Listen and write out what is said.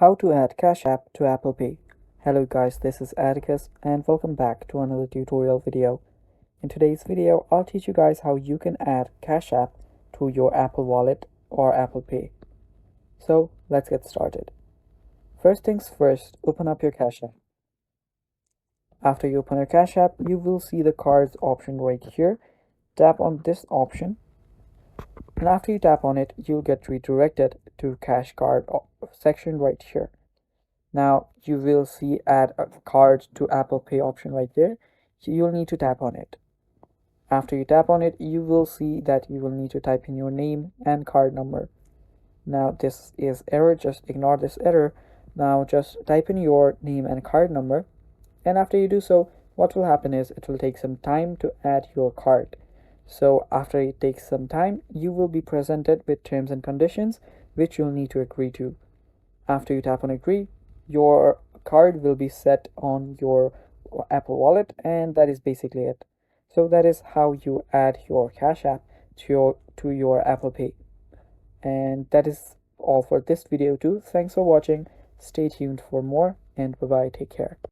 How to add Cash App to Apple Pay. Hello guys, this is Atticus and welcome back to another tutorial video. In today's video, I'll teach you guys how you can add Cash App to your Apple Wallet or Apple Pay. So let's get started. First things first, open up your Cash App. After you open your Cash App, you will see the cards option right here. Tap on this option. And after you tap on it, you'll get redirected to Cash Card section right here. Now you will see add a card to Apple Pay option right there. You'll need to tap on it. After you tap on it, you will see that you will need to type in your name and card number. Now this is error, just ignore this error. Now just type in your name and card number, and after you do so, what will happen is it will take some time to add your card. So after it takes some time, you will be presented with terms and conditions which you'll need to agree to. After you tap on agree, your card will be set on your Apple Wallet, and that is basically it. So that is how you add your Cash App to your Apple Pay. And that is all for this video too. Thanks for watching. Stay tuned for more, and bye bye. Take care.